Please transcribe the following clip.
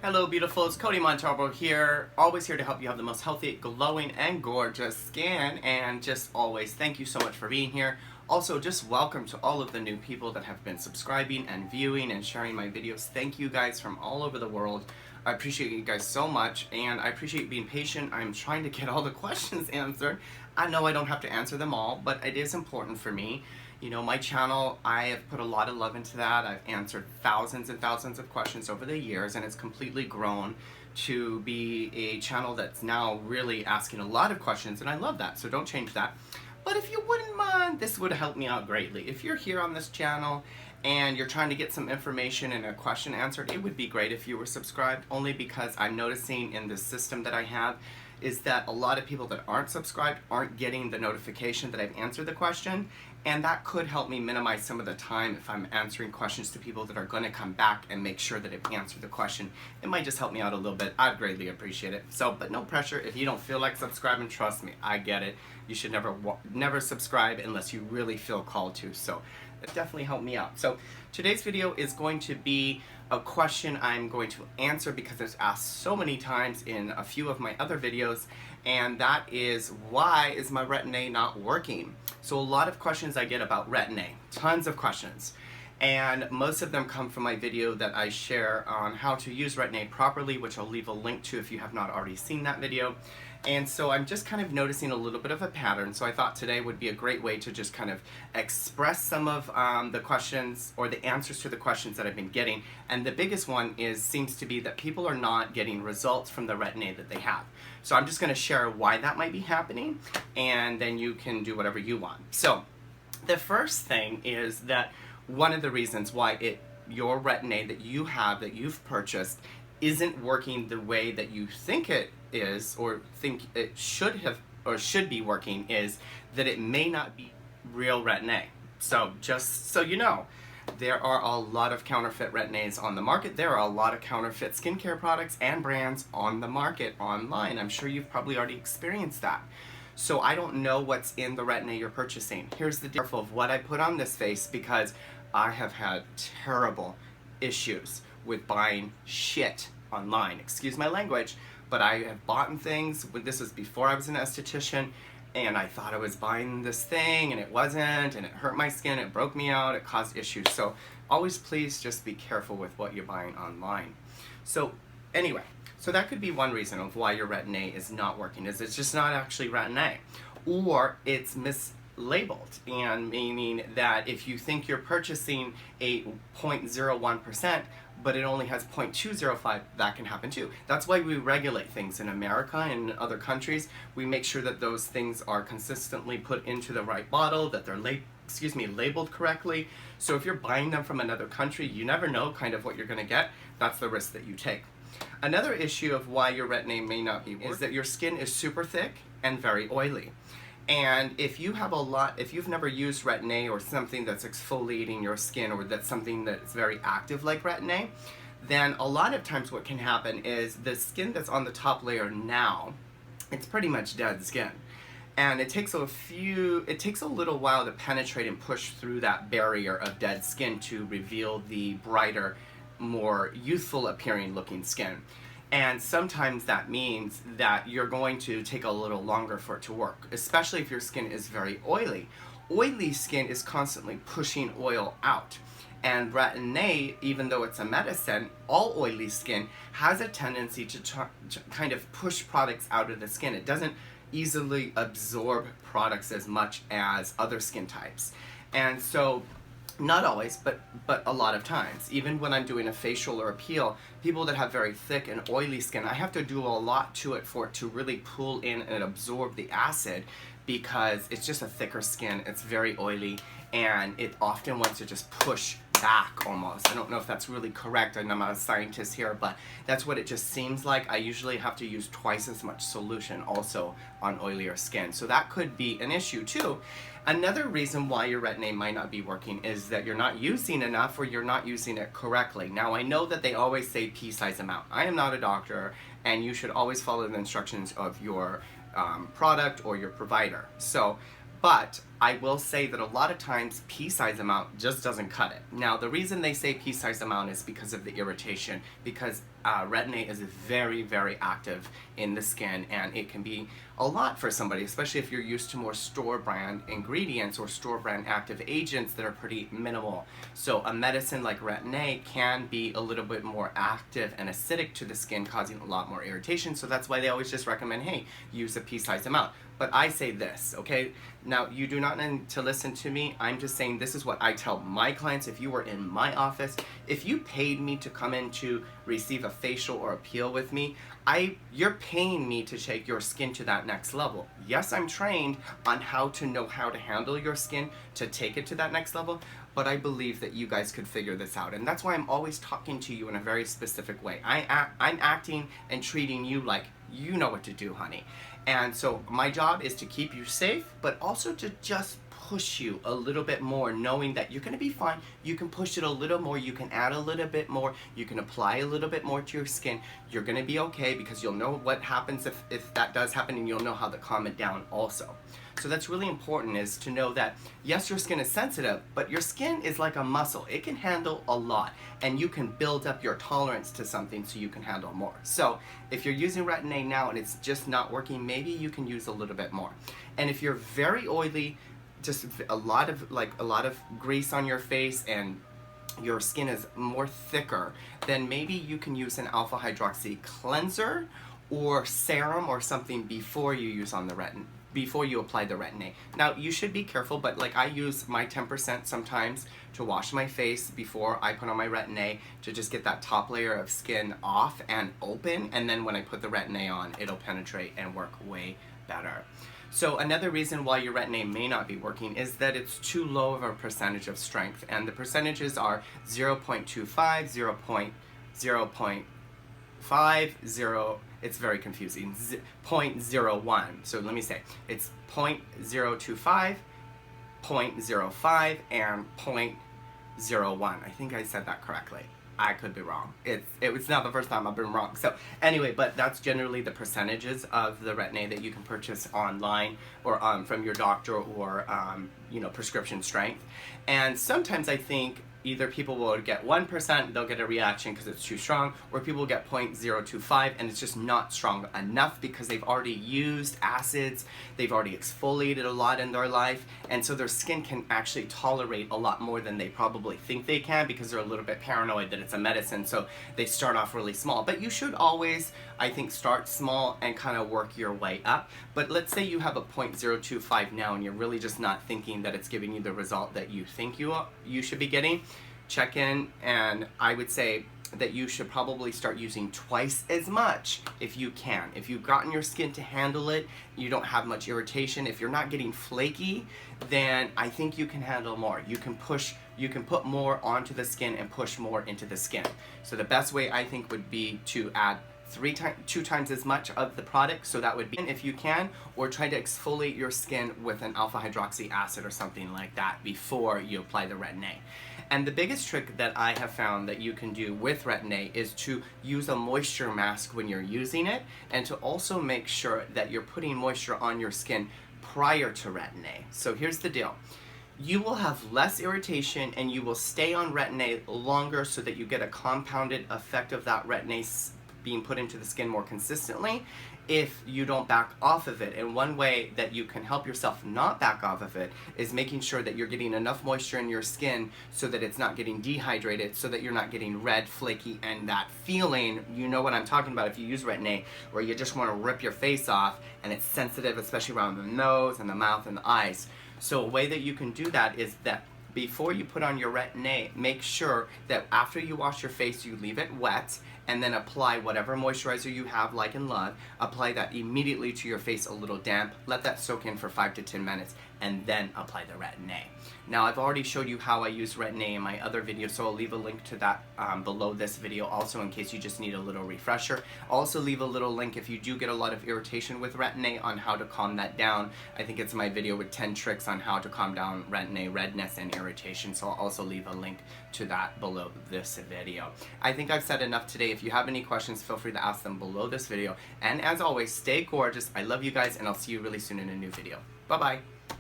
Hello beautifuls, Cody Montarbo here, always here to help you have the most healthy, glowing, and gorgeous skin, and just always thank you so much for being here. Also, just welcome to all of the new people that have been subscribing and viewing and sharing my videos. Thank you guys from all over the world. I appreciate you guys so much, and I appreciate you being patient. I'm trying to get all the questions answered. I know I don't have to answer them all, but it is important for me. You know, my channel, I have put a lot of love into that. I've answered thousands and thousands of questions over the years, and it's completely grown to be a channel that's now really asking a lot of questions, and I love that, so don't change that. But if you wouldn't mind, this would help me out greatly. If you're here on this channel and you're trying to get some information and a question answered, it would be great if you were subscribed, only because I'm noticing in the system that I have is that a lot of people that aren't subscribed aren't getting the notification that I've answered the question, and that could help me minimize some of the time if I'm answering questions to people that are going to come back and make sure that I've answered the question. It might just help me out a little bit. I'd greatly appreciate it. So, but no pressure. If you don't feel like subscribing, trust me, I get it. You should never subscribe unless you really feel called to. So it definitely helped me out. So today's video is going to be a question I'm going to answer because it's asked so many times in a few of my other videos, and that is, why is my Retin-A not working? So a lot of questions I get about Retin-A, tons of questions, and most of them come from my video that I share on how to use Retin-A properly, which I'll leave a link to if you have not already seen that video. And so I'm just kind of noticing a little bit of a pattern, so I thought today would be a great way to just kind of express some of the questions or the answers to the questions that I've been getting. And the biggest one seems to be that people are not getting results from the Retin-A that they have. So I'm just going to share why that might be happening, and then you can do whatever you want. So the first thing is that one of the reasons why your Retin-A that you have, that you've purchased, isn't working the way that you think it is, or think it should have or should be working, is that it may not be real Retin-A. So just so you know, there are a lot of counterfeit Retin-As on the market. There are a lot of counterfeit skincare products and brands on the market online. I'm sure you've probably already experienced that. So I don't know what's in the Retin-A you're purchasing. Here's the deal of what I put on this face, because I have had terrible issues with buying shit online. Excuse my language, but I have bought things, this was before I was an esthetician, and I thought I was buying this thing and it wasn't, and it hurt my skin, it broke me out, it caused issues. So always please just be careful with what you're buying online. So anyway, so that could be one reason of why your Retin-A is not working, is it's just not actually Retin-A, or it's mislabeled, and meaning that if you think you're purchasing a 0.01%, but it only has 0.205, that can happen too. That's why we regulate things in America and in other countries. We make sure that those things are consistently put into the right bottle, that they're labeled correctly. So if you're buying them from another country, you never know kind of what you're going to get. That's the risk that you take. Another issue of why your Retin-A may not be is that your skin is super thick and very oily. And if you have if you've never used Retin-A or something that's exfoliating your skin, or that's something that's very active like Retin-A, then a lot of times what can happen is the skin that's on the top layer now, it's pretty much dead skin. And it takes a little while to penetrate and push through that barrier of dead skin to reveal the brighter, more youthful appearing looking skin. And sometimes that means that you're going to take a little longer for it to work, especially if your skin is very oily. Oily skin is constantly pushing oil out. And Retin-A, even though it's a medicine, all oily skin has a tendency to kind of push products out of the skin. It doesn't easily absorb products as much as other skin types. And so, not always, but a lot of times, even when I'm doing a facial or a peel, people that have very thick and oily skin, I have to do a lot to it for it to really pull in and absorb the acid, because it's just a thicker skin, it's very oily, and it often wants to just push back almost. I don't know if that's really correct, and I'm not a scientist here, but that's what it just seems like. I usually have to use twice as much solution also on oilier skin, so that could be an issue too. Another reason why your Retin-A might not be working is that you're not using enough, or you're not using it correctly. Now, I know that they always say pea-size amount. I am not a doctor, and you should always follow the instructions of your product or your provider. So, but I will say that a lot of times pea-sized amount just doesn't cut it. Now, the reason they say pea-sized amount is because of the irritation, because Retin-A is very, very active in the skin, and it can be a lot for somebody, especially if you're used to more store brand ingredients or store brand active agents that are pretty minimal. So a medicine like Retin-A can be a little bit more active and acidic to the skin, causing a lot more irritation. So that's why they always just recommend, hey, use a pea-sized amount. But I say this, okay? Now, you do not need to listen to me. I'm just saying this is what I tell my clients. If you were in my office, if you paid me to come in to receive a facial or a peel with me, you're paying me to take your skin to that next level. Yes, I'm trained on how to know how to handle your skin to take it to that next level, but I believe that you guys could figure this out. And that's why I'm always talking to you in a very specific way. I'm acting and treating you like you know what to do, honey. And so my job is to keep you safe, but also to just push you a little bit more, knowing that you're gonna be fine. You can push it a little more, you can add a little bit more, you can apply a little bit more to your skin. You're gonna be okay, because you'll know what happens if that does happen, and you'll know how to calm it down also. So that's really important, is to know that yes, your skin is sensitive, but your skin is like a muscle. It can handle a lot, and you can build up your tolerance to something so you can handle more. So if you're using Retin-A now and it's just not working, maybe you can use a little bit more. And if you're very oily, just a lot of grease on your face, and your skin is more thicker, then maybe you can use an alpha hydroxy cleanser or serum or something before you use on the before you apply the Retin-A. Now, you should be careful, but like I use my 10% sometimes to wash my face before I put on my Retin-A, to just get that top layer of skin off and open, and then when I put the Retin-A on, it'll penetrate and work way better. So another reason why your Retin-A may not be working is that it's too low of a percentage of strength, and the percentages are 0.25, 0.50, it's very confusing, 0.01. So let me say, it's 0.025, 0.05, and 0.01. I think I said that correctly. I could be wrong. It was not the first time I've been wrong. So anyway, but that's generally the percentages of the Retin-A that you can purchase online or from your doctor, or prescription strength. And sometimes I think either people will get 1%, they'll get a reaction because it's too strong, or people will get 0.025 and it's just not strong enough because they've already used acids, they've already exfoliated a lot in their life, and so their skin can actually tolerate a lot more than they probably think they can, because they're a little bit paranoid that it's a medicine, so they start off really small. But you should always, I think, start small and kind of work your way up. But let's say you have a 0.025 now and you're really just not thinking that it's giving you the result that you think you should be getting. Check in, and I would say that you should probably start using twice as much if you can. If you've gotten your skin to handle it, you don't have much irritation, if you're not getting flaky, then I think you can handle more. You can put more onto the skin and push more into the skin. So the best way, I think, would be to add 2 times as much of the product, so that would be, if you can, or try to exfoliate your skin with an alpha hydroxy acid or something like that before you apply the Retin-A. And the biggest trick that I have found that you can do with Retin-A is to use a moisture mask when you're using it, and to also make sure that you're putting moisture on your skin prior to Retin-A. So here's the deal. You will have less irritation and you will stay on Retin-A longer, so that you get a compounded effect of that Retin-A being put into the skin more consistently if you don't back off of it. And one way that you can help yourself not back off of it is making sure that you're getting enough moisture in your skin so that it's not getting dehydrated, so that you're not getting red, flaky, and that feeling, you know what I'm talking about if you use Retin-A, where you just want to rip your face off and it's sensitive, especially around the nose and the mouth and the eyes. So a way that you can do that is that before you put on your Retin-A, make sure that after you wash your face, you leave it wet, and then apply whatever moisturizer you have, like in Love. Apply that immediately to your face, a little damp. Let that soak in for 5 to 10 minutes, and then apply the Retin-A. Now, I've already showed you how I use Retin-A in my other video, so I'll leave a link to that below this video also, in case you just need a little refresher. I'll also leave a little link if you do get a lot of irritation with Retin-A on how to calm that down. I think it's my video with 10 tricks on how to calm down Retin-A redness and irritation, so I'll also leave a link to that below this video. I think I've said enough today. If you have any questions, feel free to ask them below this video. And as always, stay gorgeous. I love you guys, and I'll see you really soon in a new video. Bye-bye.